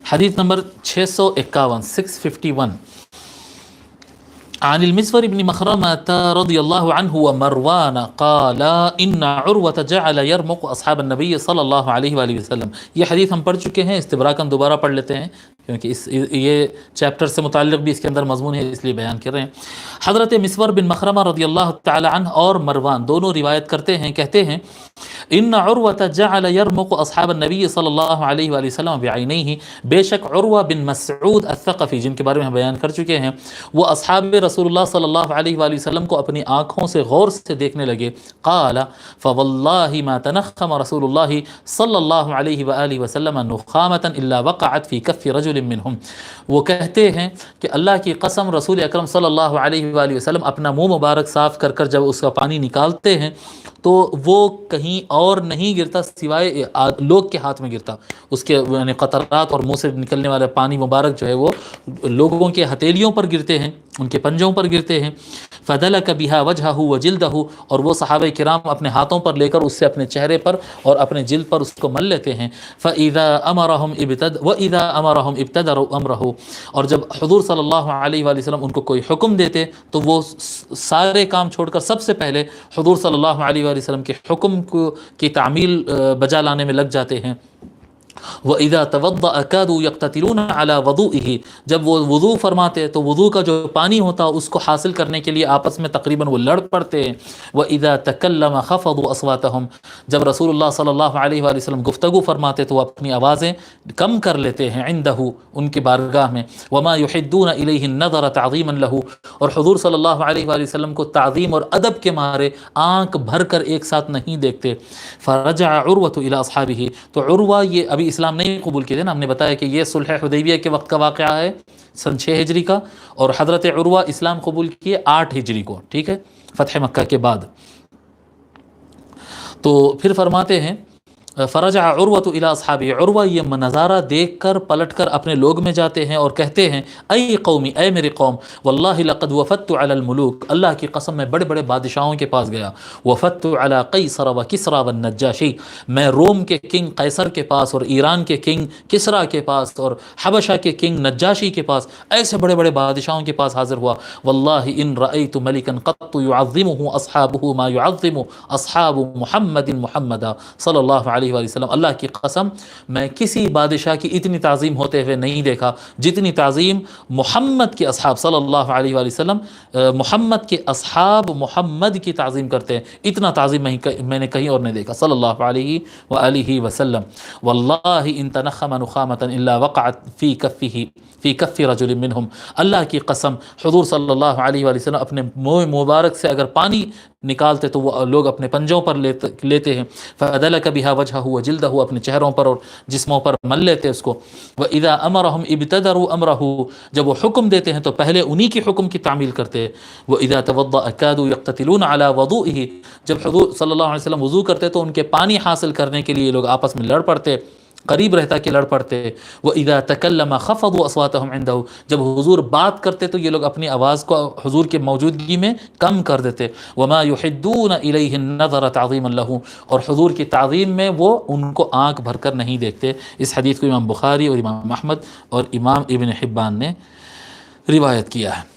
حدیث نمبر 651 651 عن المسور بن مخرمة رضي الله عنه ومروان قال إن عروة جعل يرمق أصحاب النبي صلی اللہ علیہ وآلہ وسلم. یہ حدیث ہم پڑھ چکے ہیں، استبراکاً دوبارہ پڑھ لیتے ہیں کیونکہ یہ چیپٹر سے متعلق بھی اس کے اندر مضمون ہے، اس لیے بیان کر رہے ہیں. حضرت مسور بن مخرمہ رضی اللہ تعالی عنہ اور مروان دونوں روایت کرتے ہیں، کہتے ہیں ان عروة جعل يرمق اصحاب النبی صلی اللہ علیہ وآلہ وسلم بعینیہ، بے شک عروہ بن مسعود الثقفی جن کے بارے میں ہم بیان کر چکے ہیں، وہ اصحاب رسول اللہ صلی اللہ علیہ وآلہ وسلم کو اپنی آنکھوں سے غور سے دیکھنے لگے. قال فواللہ ما تنخم رسول اللہ صلی اللہ علیہ وآلہ وسلم نخامة الا وقعت فی کف رجل منہم. وہ کہتے ہیں کہ اللہ کی قسم رسول اکرم صلی اللہ علیہ وآلہ وسلم اپنا منہ مبارک صاف کر کر جب اس کا پانی نکالتے ہیں تو وہ کہیں اور نہیں گرتا سوائے لوگ کے ہاتھ میں گرتا. اس کے یعنی قطرات اور منہ سے نکلنے والا پانی مبارک جو ہے وہ لوگوں کے ہتھیلیوں پر گرتے ہیں، ان کے پنجوں پر گرتے ہیں. فدلک بہا وجہہ وجلدہ، اور وہ صحابہ کرام اپنے ہاتھوں پر لے کر اس سے اپنے چہرے پر اور اپنے جلد پر اس کو مل لیتے ہیں. فَإِذَا أَمَرَهُمْ ابْتَدَرُوا أَمْرَهُ، اور جب حضور صلی اللہ علیہ وآلہ وسلم ان کو کوئی حکم دیتے تو وہ سارے کام چھوڑ کر سب سے پہلے حضور صلی اللہ علیہ وآلہ وسلم کے حکم کی تعمیل بجا لانے میں لگ جاتے ہیں. وَإِذَا تَوَضَّأَ كَادُوا يَقْتَتِلُونَ عَلَى وَضُوئِهِ، جب وہ وضو فرماتے تو وضو کا جو پانی ہوتا اس کو حاصل کرنے کے لیے آپس میں تقریباً وہ لڑ پڑتے ہیں. وَإِذَا تَكَلَّمَ خَفَضُوا أَصْوَاتَهُمْ، جب رسول اللہ صلی اللہ علیہ وآلہ وسلم گفتگو فرماتے تو وہ اپنی آوازیں کم کر لیتے ہیں عندہ، ان کی بارگاہ میں. وَمَا يُحِدُّونَ إِلَيْهِ النَّظَرَ تَعْظِيمًا لَهُ، اور حضور صلی اللہ علیہ وآلہ وسلم کو تعظیم اور ادب کے مارے آنکھ بھر کر ایک ساتھ نہیں دیکھتے. فَرَجَعَ عُرْوَةُ إِلَىٰ أَصْحَابِهِ، تو عروہ یہ ابھی اسلام نہیں قبول کیے تھے نا، ہم نے بتایا کہ یہ صلح حدیبیہ کے وقت کا واقعہ ہے سن 6 ہجری کا، اور حضرت عروہ اسلام قبول کیے 8 ہجری کو، ٹھیک ہے، فتح مکہ کے بعد. تو پھر فرماتے ہیں فرجع عروۃ الی اصحابہ، عروہ یہ نظارہ دیکھ کر پلٹ کر اپنے لوگ میں جاتے ہیں اور کہتے ہیں ای قومی، اے میرے قوم، واللہ لقد وفدت علی الملوک، اللہ کی قسم میں بڑے بڑے بادشاہوں کے پاس گیا. وفدت علی قیصر و کسریٰ والنجاشی، میں روم کے کنگ قیصر کے پاس اور ایران کے کنگ کسریٰ کے پاس اور حبشہ کے کنگ نجاشی کے پاس، ایسے بڑے بڑے بادشاہوں کے پاس حاضر ہوا. واللہ ان رأیت ملکا قط يعظمہ اصحابہ ما يعظم اصحاب محمد محمدا صلی اللہ علیہ وآلہ وسلم، اللہ کی قسم میں کسی بادشاہ کی اتنی تعظیم ہوتے ہوئے نہیں دیکھا جتنی تعظیم محمد کے اصحاب صلی اللہ علیہ وآلہ وسلم، محمد کے اصحاب محمد کی تعظیم کرتے ہیں، اتنا تعظیم میں نے کہیں اور نہیں دیکھا صلی اللہ علیہ وآلہ وسلم. واللہ ان تنخم نخامة الا وقعت فی کف رجل منہم، اللہ کی قسم حضور صلی اللہ علیہ وآلہ وسلم اپنے منہ مبارک سے اگر پانی نکالتے تو وہ لوگ اپنے پنجوں پر لیتے ہیں. فَأَدَلَكَ بِهَا وَجْهَهُ وَجِلْدَهُ، اپنے چہروں پر اور جسموں پر مل لیتے اس کو. وَإِذَا أَمَرَهُمْ ابْتَدَرُوا أَمْرَهُ، جب وہ حکم دیتے ہیں تو پہلے انہی کی حکم کی تعمیل کرتے ہیں. وَإِذَا تَوَضَّأَ كَادُوا يَقْتَتِلُونَ عَلَى وَضُوئِهِ، جب حضور صلی اللہ علیہ وسلم وضو کرتے تو ان کے پانی حاصل کرنے کے لیے لوگ آپس میں لڑ پڑتے، قریب رہتا کہ لڑ پڑتے. وَإِذَا تَكَلَّمَ خَفَضُوا أَصْوَاتَهُمْ عِنْدَهُ، جب حضور بات کرتے تو یہ لوگ اپنی آواز کو حضور کے موجودگی میں کم کر دیتے. وَمَا يُحِدُّونَ إِلَيْهِ النَّظَرَ تَعْظِيمًا لَهُ، اور حضور کی تعظیم میں وہ ان کو آنکھ بھر کر نہیں دیکھتے. اس حدیث کو امام بخاری اور امام احمد اور امام ابن حبان نے روایت کیا ہے.